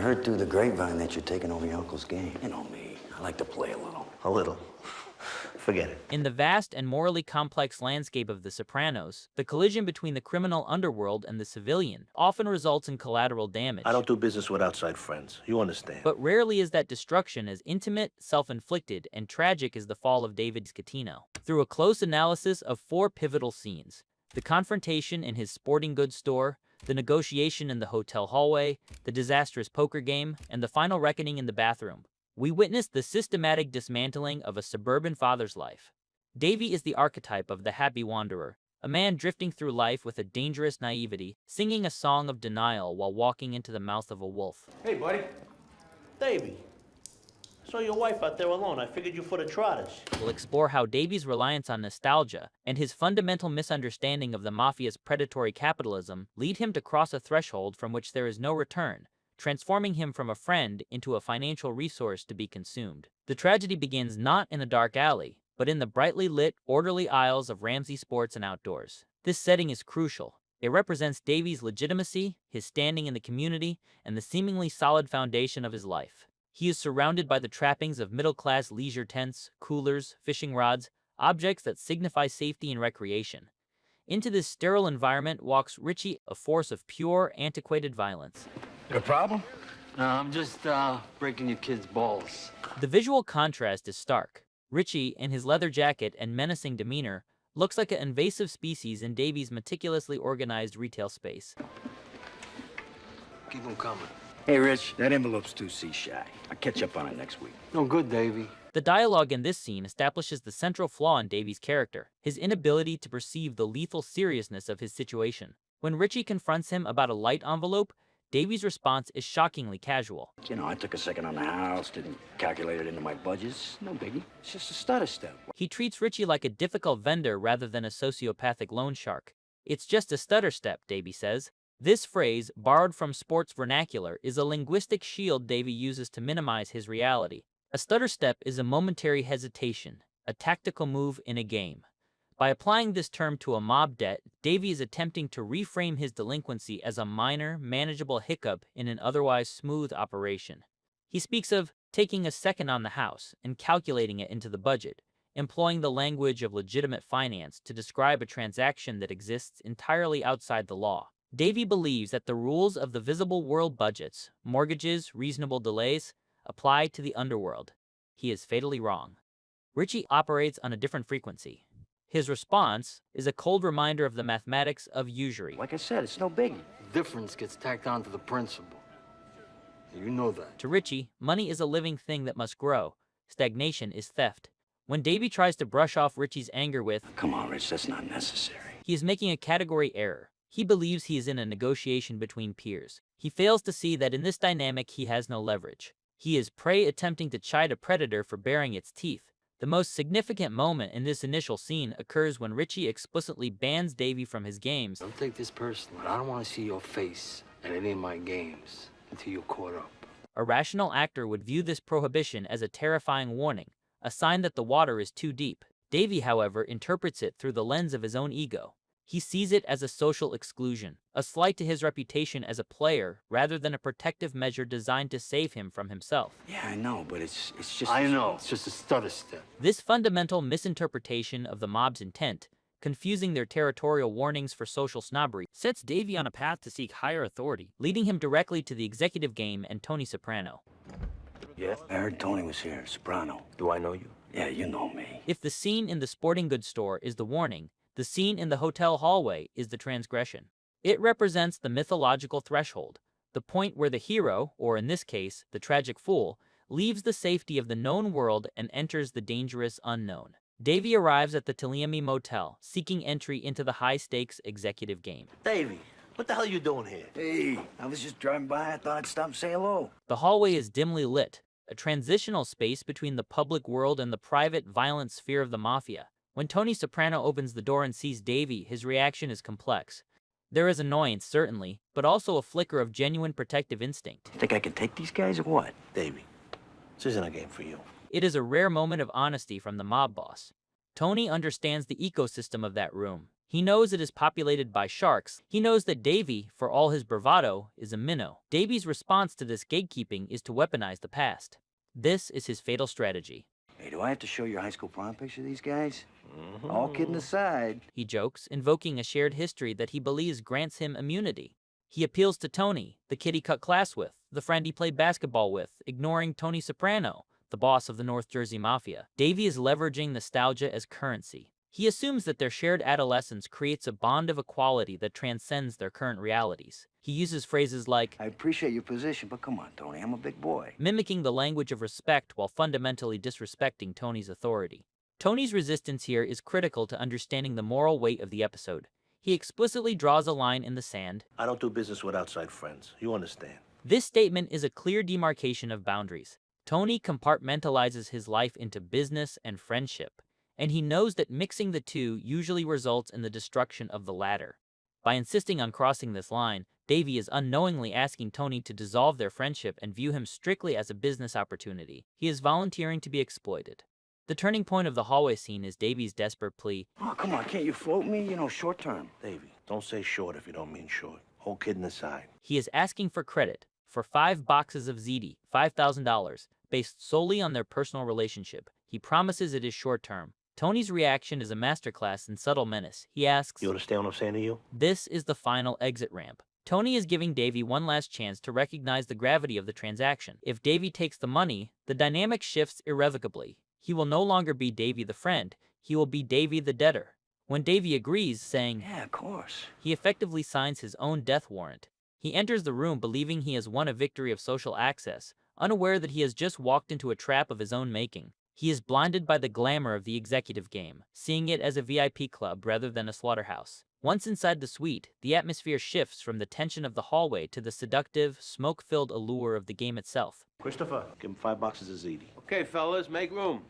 heard through the grapevine that you're taking over your uncle's game. You know me, I like to play a little. A little. Forget it. In the vast and morally complex landscape of The Sopranos, the collision between the criminal underworld and the civilian often results in collateral damage. I don't do business with outside friends. You understand. But rarely is that destruction as intimate, self-inflicted, and tragic as the fall of Davey Scatino. Through a close analysis of 4 pivotal scenes, the confrontation in his sporting goods store, the negotiation in the hotel hallway, the disastrous poker game, and the final reckoning in the bathroom, we witness the systematic dismantling of a suburban father's life. Davey is the archetype of the happy wanderer, a man drifting through life with a dangerous naivety, singing a song of denial while walking into the mouth of a wolf. Hey, buddy. Davey. Saw your wife out there alone. I figured you for the trotters. We'll explore how Davey's reliance on nostalgia and his fundamental misunderstanding of the mafia's predatory capitalism lead him to cross a threshold from which there is no return, transforming him from a friend into a financial resource to be consumed. The tragedy begins not in a dark alley, but in the brightly lit, orderly aisles of Ramsey Sports and Outdoors. This setting is crucial. It represents Davey's legitimacy, his standing in the community, and the seemingly solid foundation of his life. He is surrounded by the trappings of middle-class leisure tents, coolers, fishing rods, objects that signify safety and recreation. Into this sterile environment walks Richie, a force of pure, antiquated violence. A problem? No, I'm just breaking your kid's balls. The visual contrast is stark. Richie, in his leather jacket and menacing demeanor, looks like an invasive species in Davey's meticulously organized retail space. Keep him coming. Hey, Rich, that envelope's 2C shy. I'll catch up on it next week. No good, Davey. The dialogue in this scene establishes the central flaw in Davey's character, his inability to perceive the lethal seriousness of his situation. When Richie confronts him about a light envelope, Davey's response is shockingly casual. You know, I took a second on the house, didn't calculate it into my budgets. No biggie. It's just a stutter step. He treats Richie like a difficult vendor rather than a sociopathic loan shark. It's just a stutter step, Davey says. This phrase, borrowed from sports vernacular, is a linguistic shield Davey uses to minimize his reality. A stutter step is a momentary hesitation, a tactical move in a game. By applying this term to a mob debt, Davey is attempting to reframe his delinquency as a minor, manageable hiccup in an otherwise smooth operation. He speaks of taking a second on the house and calculating it into the budget, employing the language of legitimate finance to describe a transaction that exists entirely outside the law. Davey believes that the rules of the visible world budgets, mortgages, reasonable delays, apply to the underworld. He is fatally wrong. Richie operates on a different frequency. His response is a cold reminder of the mathematics of usury. Like I said, it's no biggie. Difference gets tacked on to the principal. You know that. To Richie, money is a living thing that must grow. Stagnation is theft. When Davey tries to brush off Richie's anger with, Come on, Rich, that's not necessary. he is making a category error. He believes he is in a negotiation between peers. He fails to see that in this dynamic he has no leverage. He is prey attempting to chide a predator for baring its teeth. The most significant moment in this initial scene occurs when Richie explicitly bans Davey from his games. Don't take this personally, but I don't want to see your face at any of my games until you're caught up. A rational actor would view this prohibition as a terrifying warning, a sign that the water is too deep. Davey, however, interprets it through the lens of his own ego. He sees it as a social exclusion, a slight to his reputation as a player, rather than a protective measure designed to save him from himself. Yeah, I know, but it's just... I know, it's just a stutter step. This fundamental misinterpretation of the mob's intent, confusing their territorial warnings for social snobbery, sets Davey on a path to seek higher authority, leading him directly to the executive game and Tony Soprano. Yeah, I heard Tony was here, Soprano. Do I know you? Yeah, you know me. If the scene in the sporting goods store is the warning, the scene in the hotel hallway is the transgression. It represents the mythological threshold, the point where the hero, or in this case, the tragic fool, leaves the safety of the known world and enters the dangerous unknown. Davey arrives at the Tiliami Motel, seeking entry into the high-stakes executive game. Davey, what the hell are you doing here? Hey, I was just driving by. I thought I'd stop and say hello. The hallway is dimly lit, a transitional space between the public world and the private, violent sphere of the mafia. When Tony Soprano opens the door and sees Davey, his reaction is complex. There is annoyance, certainly, but also a flicker of genuine protective instinct. Think I can take these guys or what? Davey, this isn't a game for you. It is a rare moment of honesty from the mob boss. Tony understands the ecosystem of that room. He knows it is populated by sharks. He knows that Davey, for all his bravado, is a minnow. Davey's response to this gatekeeping is to weaponize the past. This is his fatal strategy. Hey, do I have to show your high school prom picture of these guys? All kidding aside. He jokes, invoking a shared history that he believes grants him immunity. He appeals to Tony, the kid he cut class with, the friend he played basketball with, ignoring Tony Soprano, the boss of the North Jersey Mafia. Davey is leveraging nostalgia as currency. He assumes that their shared adolescence creates a bond of equality that transcends their current realities. He uses phrases like, I appreciate your position, but come on, Tony, I'm a big boy. mimicking the language of respect while fundamentally disrespecting Tony's authority. Tony's resistance here is critical to understanding the moral weight of the episode. He explicitly draws a line in the sand. I don't do business with outside friends. You understand? This statement is a clear demarcation of boundaries. Tony compartmentalizes his life into business and friendship, and he knows that mixing the two usually results in the destruction of the latter. By insisting on crossing this line, Davey is unknowingly asking Tony to dissolve their friendship and view him strictly as a business opportunity. He is volunteering to be exploited. The turning point of the hallway scene is Davey's desperate plea. Oh, come on, can't you float me? You know, short term. Davey, don't say short if you don't mean short. Whole kidding aside. He is asking for credit for 5 boxes of ziti, $5,000, based solely on their personal relationship. He promises it is short term. Tony's reaction is a masterclass in subtle menace. He asks, You understand what I'm saying to you? This is the final exit ramp. Tony is giving Davey one last chance to recognize the gravity of the transaction. If Davey takes the money, the dynamic shifts irrevocably. He will no longer be Davey the friend, he will be Davey the debtor. When Davey agrees, saying, Yeah, of course. he effectively signs his own death warrant. He enters the room believing he has won a victory of social access, unaware that he has just walked into a trap of his own making. He is blinded by the glamour of the executive game, seeing it as a VIP club rather than a slaughterhouse. Once inside the suite, the atmosphere shifts from the tension of the hallway to the seductive, smoke-filled allure of the game itself. Christopher, give him 5 boxes of ziti. Okay, fellas, make room.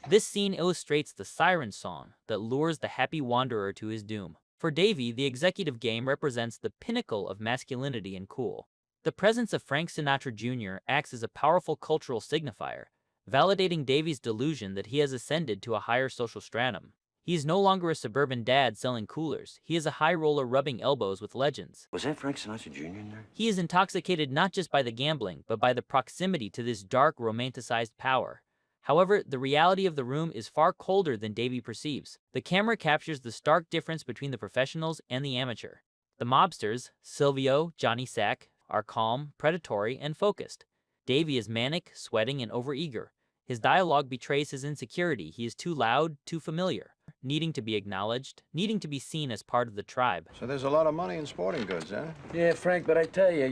This scene illustrates the siren song that lures the happy wanderer to his doom. For Davey, the executive game represents the pinnacle of masculinity and cool. The presence of Frank Sinatra Jr. acts as a powerful cultural signifier, validating Davey's delusion that he has ascended to a higher social stratum. He is no longer a suburban dad selling coolers. He is a high roller rubbing elbows with legends. Was that Frank Sinatra Jr. in there? He is intoxicated not just by the gambling, but by the proximity to this dark, romanticized power. However, the reality of the room is far colder than Davey perceives. The camera captures the stark difference between the professionals and the amateur. The mobsters, Silvio, Johnny Sack, are calm, predatory, and focused. Davey is manic, sweating, and overeager. His dialogue betrays his insecurity. He is too loud, too familiar, needing to be acknowledged, needing to be seen as part of the tribe. So there's a lot of money in sporting goods, huh? Yeah, Frank, but I tell you,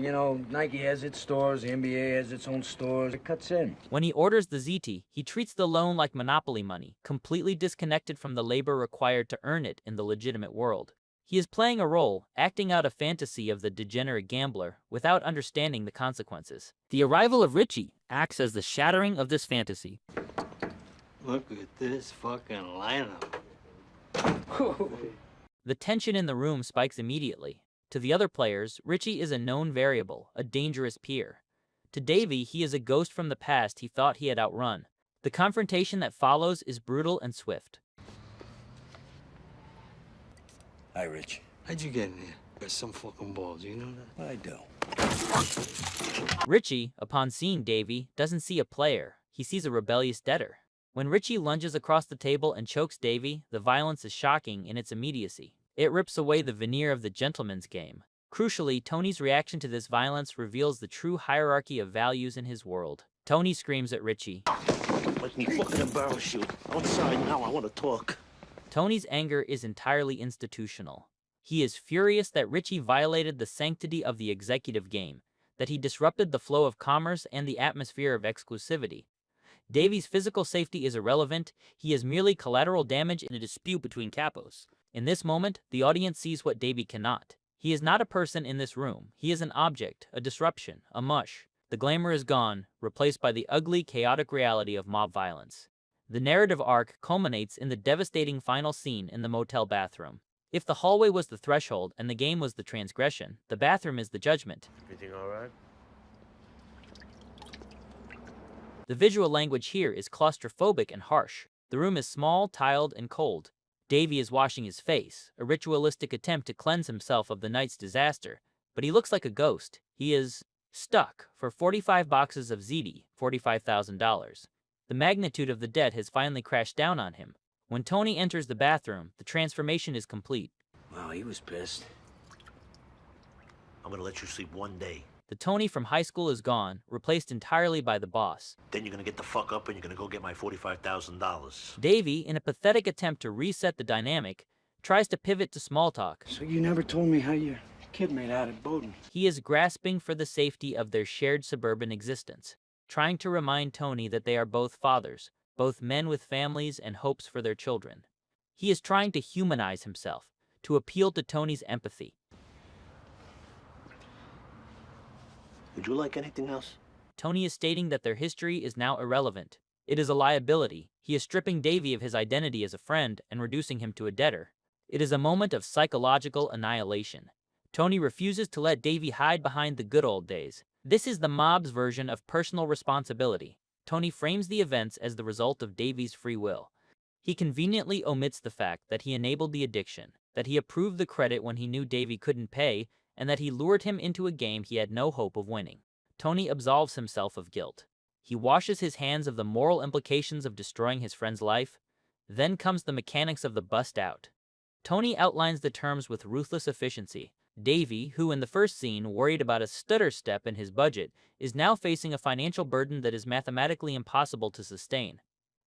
Nike has its stores, the NBA has its own stores. It cuts in. When he orders the ziti, he treats the loan like monopoly money, completely disconnected from the labor required to earn it in the legitimate world. He is playing a role, acting out a fantasy of the degenerate gambler, without understanding the consequences. The arrival of Richie acts as the shattering of this fantasy. Look at this fucking lineup. The tension in the room spikes immediately. To the other players, Richie is a known variable, a dangerous peer. To Davey, he is a ghost from the past he thought he had outrun. The confrontation that follows is brutal and swift. Hi, Rich. How'd you get in here? Got some fucking balls, you know that? What I do? Richie, upon seeing Davey, doesn't see a player. He sees a rebellious debtor. When Richie lunges across the table and chokes Davey, the violence is shocking in its immediacy. It rips away the veneer of the gentleman's game. Crucially, Tony's reaction to this violence reveals the true hierarchy of values in his world. Tony screams at Richie. Let me fucking embarrass you. Outside now, I want to talk. Tony's anger is entirely institutional. He is furious that Richie violated the sanctity of the executive game, that he disrupted the flow of commerce and the atmosphere of exclusivity. Davey's physical safety is irrelevant. He is merely collateral damage in a dispute between capos. In this moment, the audience sees what Davey cannot. He is not a person in this room. He is an object, a disruption, a mush. The glamour is gone, replaced by the ugly, chaotic reality of mob violence. The narrative arc culminates in the devastating final scene in the motel bathroom. If the hallway was the threshold and the game was the transgression, the bathroom is the judgment. Everything all right? The visual language here is claustrophobic and harsh. The room is small, tiled, and cold. Davey is washing his face, a ritualistic attempt to cleanse himself of the night's disaster, but he looks like a ghost. He is stuck for 45 boxes of ziti, $45,000. The magnitude of the debt has finally crashed down on him. When Tony enters the bathroom, the transformation is complete. Wow, he was pissed. I'm gonna let you sleep one day. The Tony from high school is gone, replaced entirely by the boss. Then you're gonna get the fuck up and you're gonna go get my $45,000. Davey, in a pathetic attempt to reset the dynamic, tries to pivot to small talk. So you never told me how your kid made out at Bowden. He is grasping for the safety of their shared suburban existence, trying to remind Tony that they are both fathers, both men with families and hopes for their children. He is trying to humanize himself, to appeal to Tony's empathy. Would you like anything else? Tony is stating that their history is now irrelevant. It is a liability. He is stripping Davey of his identity as a friend and reducing him to a debtor. It is a moment of psychological annihilation. Tony refuses to let Davey hide behind the good old days. This is the mob's version of personal responsibility. Tony frames the events as the result of Davey's free will. He conveniently omits the fact that he enabled the addiction, that he approved the credit when he knew Davey couldn't pay, and that he lured him into a game he had no hope of winning. Tony absolves himself of guilt. He washes his hands of the moral implications of destroying his friend's life. Then comes the mechanics of the bust out. Tony outlines the terms with ruthless efficiency. Davey, who in the first scene worried about a stutter step in his budget, is now facing a financial burden that is mathematically impossible to sustain.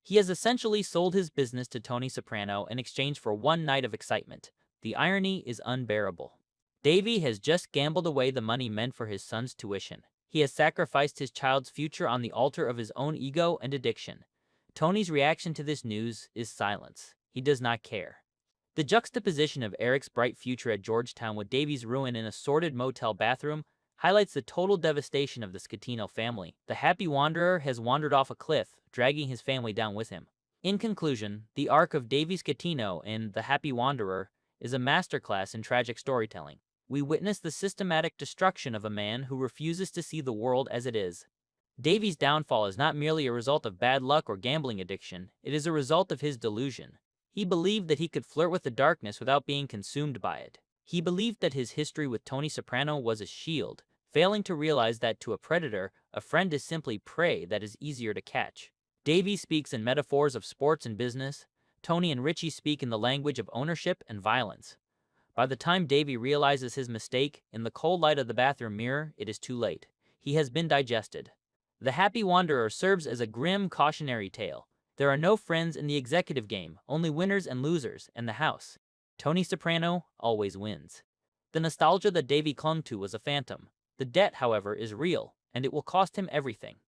He has essentially sold his business to Tony Soprano in exchange for one night of excitement. The irony is unbearable. Davey has just gambled away the money meant for his son's tuition. He has sacrificed his child's future on the altar of his own ego and addiction. Tony's reaction to this news is silence. He does not care. The juxtaposition of Eric's bright future at Georgetown with Davey's ruin in a sordid motel bathroom highlights the total devastation of the Scatino family. The happy wanderer has wandered off a cliff, dragging his family down with him. In conclusion, the arc of Davey Scatino in The Happy Wanderer is a masterclass in tragic storytelling. We witness the systematic destruction of a man who refuses to see the world as it is. Davey's downfall is not merely a result of bad luck or gambling addiction, it is a result of his delusion. He believed that he could flirt with the darkness without being consumed by it. He believed that his history with Tony Soprano was a shield, failing to realize that to a predator, a friend is simply prey that is easier to catch. Davey speaks in metaphors of sports and business. Tony and Richie speak in the language of ownership and violence. By the time Davey realizes his mistake, in the cold light of the bathroom mirror, it is too late. He has been digested. The Happy Wanderer serves as a grim cautionary tale. There are no friends in the executive game, only winners and losers, and the house. Tony Soprano always wins. The nostalgia that Davey clung to was a phantom. The debt, however, is real, and it will cost him everything.